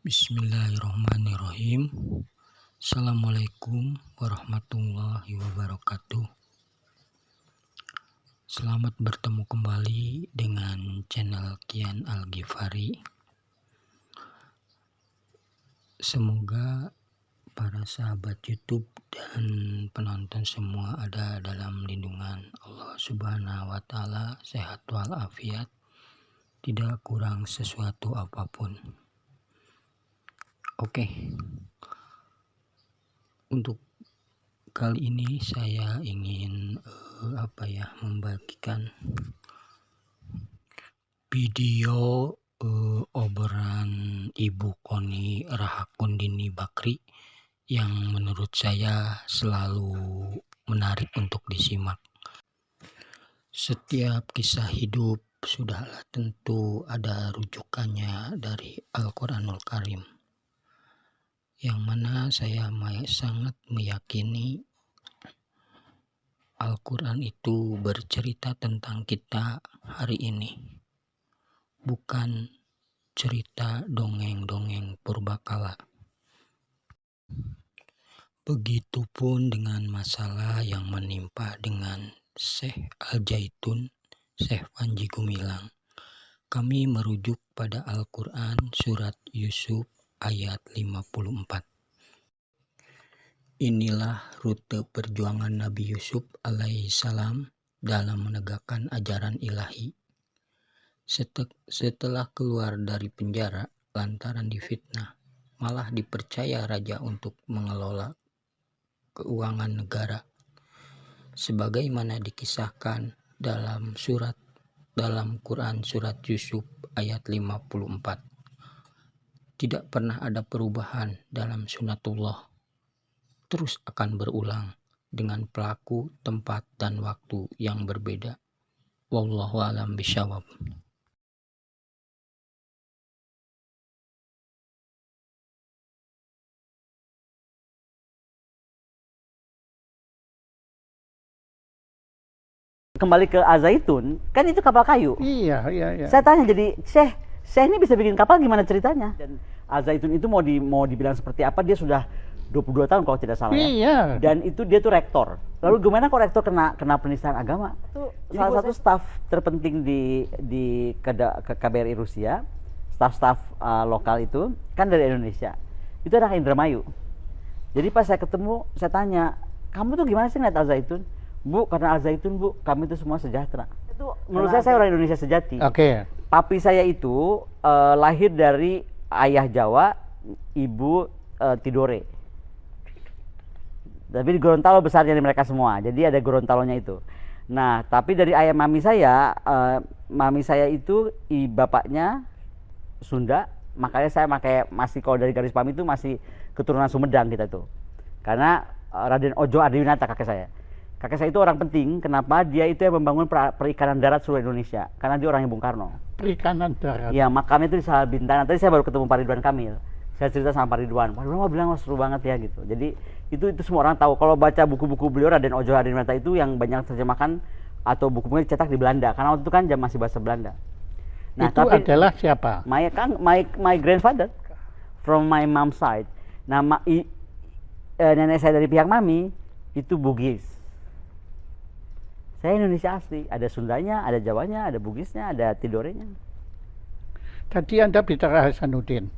Bismillahirrahmanirrahim. Assalamualaikum warahmatullahi wabarakatuh. Selamat bertemu kembali dengan channel Kian Al-Ghifari. Semoga para sahabat YouTube dan penonton semua ada dalam lindungan Allah Subhanahu wa Ta'ala, sehat walafiat, tidak kurang sesuatu apapun. Oke. Untuk kali ini saya ingin membagikan video obrolan Ibu Koni Rahakundini Bakri yang menurut saya selalu menarik untuk disimak. Setiap kisah hidup sudahlah tentu ada rujukannya dari Al-Quranul Karim, yang mana saya sangat meyakini Al-Quran itu bercerita tentang kita hari ini, bukan cerita dongeng-dongeng purbakala. Begitupun dengan masalah yang menimpa dengan Syekh Al-Jaitun, Syekh Panji Gumilang. Kami merujuk pada Al-Quran surat Yusuf ayat 54. Inilah rute perjuangan Nabi Yusuf alaihissalam dalam menegakkan ajaran ilahi. Setelah keluar dari penjara lantaran difitnah, malah dipercaya raja untuk mengelola keuangan negara, sebagaimana dikisahkan dalam Quran surat Yusuf ayat 54. Tidak pernah ada perubahan dalam sunatullah, terus akan berulang dengan pelaku, tempat, dan waktu yang berbeda. Wallahu a'lam bishawab. Kembali ke Al-Zaitun, kan itu kapal kayu. Iya. Saya tanya, jadi Syekh ini bisa bikin kapal gimana ceritanya? Dan Al-Zaitun itu mau dibilang seperti apa, dia sudah 22 tahun kalau tidak salah ya. Iya. Dan itu dia tuh rektor. Lalu gimana kok rektor kena penistaan agama? Itu salah satu staf terpenting di KBRI Rusia, staf lokal itu kan dari Indonesia. Itu adalah Indramayu. Jadi pas saya ketemu, saya tanya, kamu tuh gimana sih ngeliat Al-Zaitun? Bu, karena Al-Zaitun, Bu, kami itu semua sejahtera. Itu menurut saya orang Indonesia sejati. Oke. Papi saya itu lahir dari ayah Jawa, ibu Tidore. Tapi di Gorontalo besarnya di mereka semua. Jadi ada Gorontalonya itu. Nah, tapi dari ayah mami saya itu bapaknya Sunda, makanya saya masih kalau dari garis pami itu masih keturunan Sumedang kita tuh. Karena Raden Ojo Adiwinata kakek saya. Kakek saya itu orang penting, kenapa? Dia itu yang membangun perikanan darat seluruh Indonesia, karena dia orangnya Bung Karno. Perikanan darat. Ya, makamnya itu di Salabintana. Tadi saya baru ketemu Pak Ridwan Kamil. Saya cerita sama Pak Ridwan bilang seru banget ya gitu. Jadi itu semua orang tahu. Kalau baca buku-buku beliau, Raden Ojo Adiwinata itu yang banyak terjemahkan atau buku-bukunya dicetak di Belanda, karena waktu itu kan masih bahasa Belanda. Nah, itu adalah siapa? My grandfather from my mom's side. Nama nenek saya dari pihak mami itu Bugis. Saya Indonesia asli, ada Sundanya, ada Jawanya, ada Bugisnya, ada Tidorenya. Tadi Anda bicara Hasanuddin.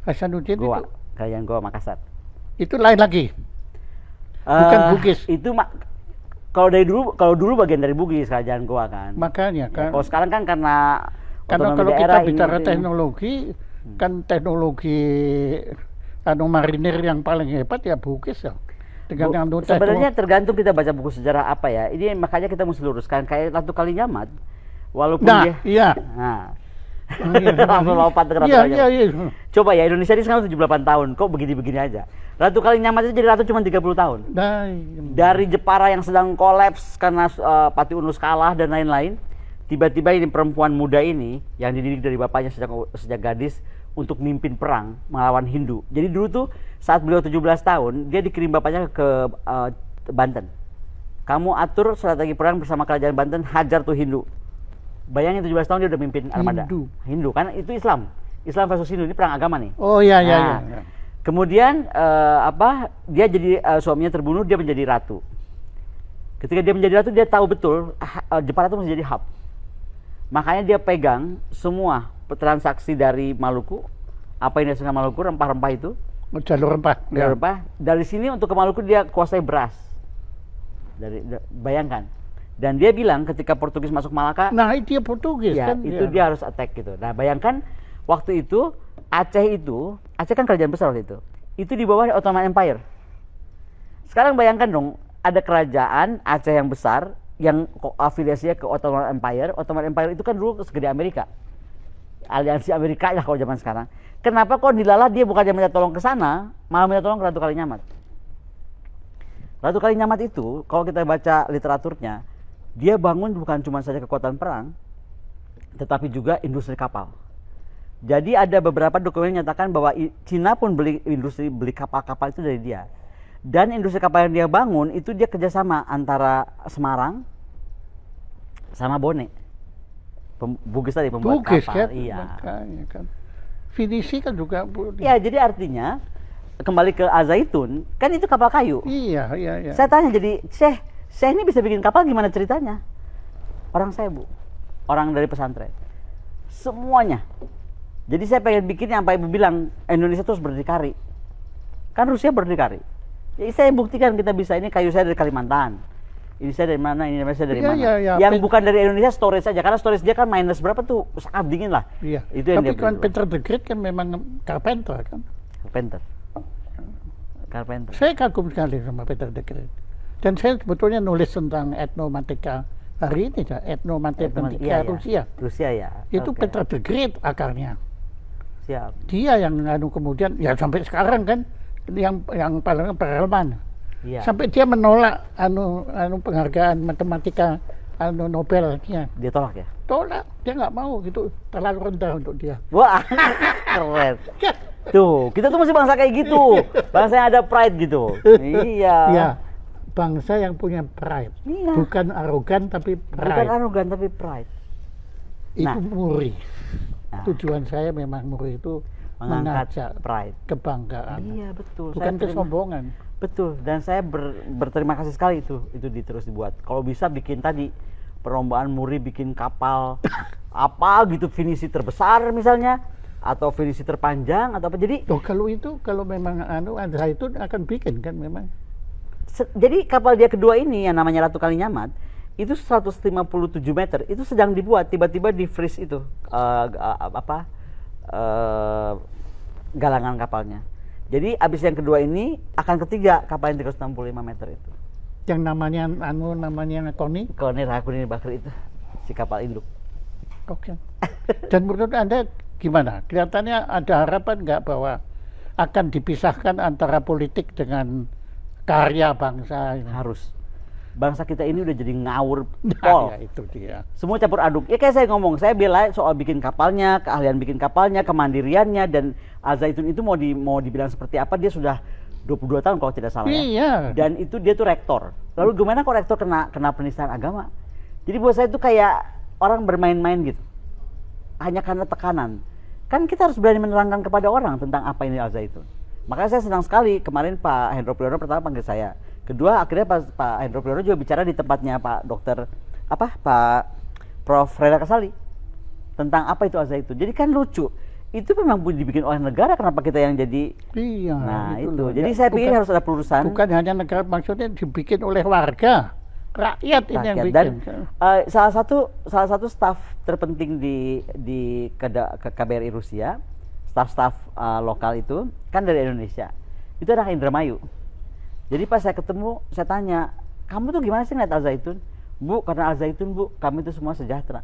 Hasanuddin Goa, itu Kerajaan Goa Makassar. itu lain lagi. Bukan Bugis. Itu kalau dulu bagian dari Bugis, Kerajaan Goa kan. Makanya kan. Kalau sekarang kan karena Kalau daerah kita bicara teknologi, kan teknologi marinir yang paling hebat ya Bugis ya. Sebenarnya tergantung kita baca buku sejarah apa ya. Ini makanya kita mesti luruskan kayak Ratu Kalinyamat. Walaupun langsung lompat ke Ratu Kalinyamat. Iya. Coba ya, Indonesia ini sekarang 78 tahun, kok begini-begini aja. Ratu Kalinyamat itu jadi ratu cuma 30 tahun. Dari Jepara yang sedang kolaps karena Pati Unus kalah dan lain-lain, tiba-tiba ini perempuan muda ini yang dididik dari bapaknya sejak gadis untuk mimpin perang melawan Hindu. Jadi dulu tuh saat beliau 17 tahun, dia dikirim bapaknya ke Banten. Kamu atur strategi perang bersama kerajaan Banten, hajar tuh Hindu. Bayangin 17 tahun dia udah mimpin armada. Hindu kan itu Islam. Islam versus Hindu, ini perang agama nih. Oh iya iya. Nah, Iya. kemudian dia jadi suaminya terbunuh, dia menjadi ratu. Ketika dia menjadi ratu, dia tahu betul Jepara itu menjadi hub. Makanya dia pegang semua transaksi dari Maluku, apa yang dihasilkan Maluku, rempah-rempah itu. Jalur rempah. Jalur rempah. Dari sini untuk ke Maluku dia kuasai beras. Bayangkan. Dan dia bilang ketika Portugis masuk Malaka, Nah itu dia Portugis ya, kan. itu dia harus attack gitu. Nah bayangkan waktu itu Aceh kan kerajaan besar waktu itu. Itu di bawah Ottoman Empire. Sekarang bayangkan dong, ada kerajaan Aceh yang besar yang afiliasinya ke Ottoman Empire. Ottoman Empire itu kan dulu segede Amerika. Aliansi Amerika lah kalau zaman sekarang. Kenapa kok dilalah dia bukannya minta tolong ke sana, malah minta tolong ke Ratu Kalinyamat. Ratu Kalinyamat itu kalau kita baca literaturnya, dia bangun bukan cuma saja kekuatan perang, tetapi juga industri kapal. Jadi ada beberapa dokumen yang menyatakan bahwa Cina pun beli kapal-kapal itu dari dia. Dan industri kapal yang dia bangun itu dia kerjasama antara Semarang sama Bone. Bugis tadi pembuat Bugis kapal. kan. Iya. Makanya kan. Finisi kan juga. Ya, jadi artinya kembali ke Al-Zaitun, kan itu kapal kayu. Iya iya iya. Saya tanya jadi, Syekh ini bisa bikin kapal gimana ceritanya? Orang saya bu, orang dari pesantren. Semuanya. Jadi saya pengen bikin yang Pak Ibu bilang, Indonesia terus berdikari. Kan Rusia berdikari. Jadi saya buktikan kita bisa, ini kayu saya dari Kalimantan. Ini saya dari mana, ini saya dari Iya, mana. iya, iya. Yang bukan dari Indonesia storage saja, karena storage dia kan minus berapa tuh, sangat dingin lah. Iya. Itu yang Tapi dia kan beli. Peter the Great kan memang carpenter kan. Carpenter. Saya kagum sekali sama Peter the Great. Dan saya sebetulnya nulis tentang etnomatika hari ini, etnomatika Iya, Rusia. Rusia ya. Itu Oke. Peter the Great akarnya. Siap. Dia yang kemudian ya sampai sekarang kan yang paling Perelman. Iya. Sampai dia menolak penghargaan matematika Nobelnya. Dia tolak ya? Tolak, dia nggak mau gitu, terlalu rendah untuk dia. Wah, keren. Tuh, kita tuh masih bangsa kayak gitu. Bangsa yang ada pride gitu. Iya. Ya, bangsa yang punya pride. Iya. Bukan arogan tapi Bukan pride. arogan tapi pride. Itu Nah. muri. Nah. Tujuan saya memang muri itu Mengangkat mengajak pride. kebanggaan. Iya, betul. Bukan kesombongan. Betul, dan saya berterima kasih sekali itu terus dibuat. Kalau bisa bikin tadi perlombaan muri bikin kapal apa gitu finisi terbesar misalnya atau finisi terpanjang atau apa. Jadi Kalau memang Andra itu akan bikin kan memang. jadi kapal dia kedua ini yang namanya Ratu Kalinyamat itu 157 meter itu sedang dibuat, tiba-tiba di freeze itu galangan kapalnya. Jadi abis yang kedua ini akan ketiga kapal yang 365 meter itu. Yang namanya Tony. Konir Hakunir Bakri itu si kapal induk. Oke. Dan menurut Anda gimana? Kelihatannya ada harapan nggak bahwa akan dipisahkan antara politik dengan karya bangsa ini? Harus. Bangsa kita ini udah jadi ngawur Nah, pol. ya itu dia. Semua campur aduk. Ya kayak saya ngomong, saya bela soal bikin kapalnya, keahlian bikin kapalnya, kemandiriannya, dan Al-Zaitun itu mau dibilang seperti apa, dia sudah 22 tahun kalau tidak salah ya. Iya. Dan itu dia tuh rektor. Lalu gimana kok rektor kena penistaan agama? Jadi buat saya itu kayak orang bermain-main gitu. Hanya karena tekanan. Kan kita harus berani menerangkan kepada orang tentang apa ini Al-Zaitun. Makanya saya senang sekali kemarin Pak Hendro Priyono pertama panggil saya. Kedua akhirnya Pak Hendro Priyono juga bicara di tempatnya Pak Prof. Reda Kasali tentang apa itu Al-Zaitun. Jadi kan lucu. Itu memang dibikin oleh negara, kenapa kita yang jadi? Iya. Nah itu. loh. Jadi Ya, saya pikir harus ada pelurusan. Bukan hanya negara, maksudnya dibikin oleh warga, rakyat ini yang Rakyat. bikin. Dan salah satu staf terpenting di KBRI Rusia, staf lokal itu kan dari Indonesia. Itu anak Indramayu. Jadi pas saya ketemu, saya tanya, kamu tuh gimana sih ngeliat Al-Zaitun? Bu, karena Al-Zaitun bu, kami itu semua sejahtera.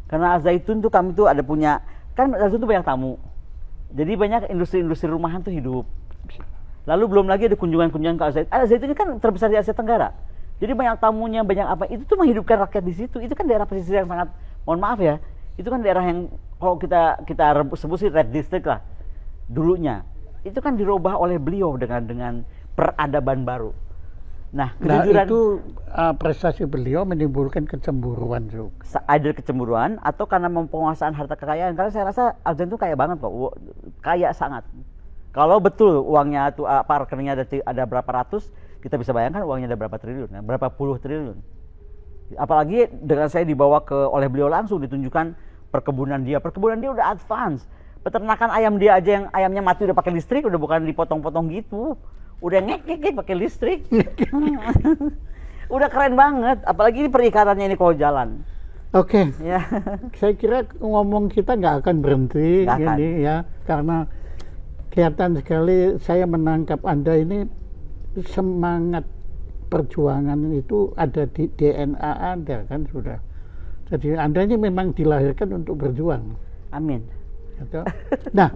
Karena Al-Zaitun tuh kami tuh ada punya, kan Al-Zaitun tuh banyak tamu. Jadi banyak industri-industri rumahan tuh hidup. Lalu belum lagi ada kunjungan-kunjungan ke Al-Zaitun. Al-Zaitun ini kan terbesar di Asia Tenggara. Jadi banyak tamunya, banyak apa. Itu tuh menghidupkan rakyat di situ. Itu kan daerah pesisir yang sangat, mohon maaf ya, itu kan daerah yang kalau kita sebut sih red district lah dulunya. Itu kan dirubah oleh beliau dengan peradaban baru. Nah, Nah, kejujuran itu prestasi beliau menimbulkan kecemburuan juga. ada kecemburuan atau karena penguasaan harta kekayaan. Karena saya rasa Alzen tuh kaya banget kok, kaya sangat. Kalau betul uangnya tuh rekeningnya ada berapa ratus, kita bisa bayangkan uangnya ada berapa triliun, berapa puluh triliun. Apalagi dengan saya dibawa oleh beliau langsung ditunjukkan perkebunan dia udah advance. Peternakan ayam dia aja yang ayamnya mati udah pakai listrik, udah bukan dipotong-potong gitu. Udah ngek pakai listrik. Udah keren banget, apalagi ini perikanannya ini kalau jalan. Oke. Ya. Saya kira ngomong kita nggak akan berhenti ini ya, karena kelihatan sekali saya menangkap Anda ini semangat perjuangan itu ada di DNA Anda kan sudah. Jadi Anda ini memang dilahirkan untuk berjuang. Amin. Gitu. Nah,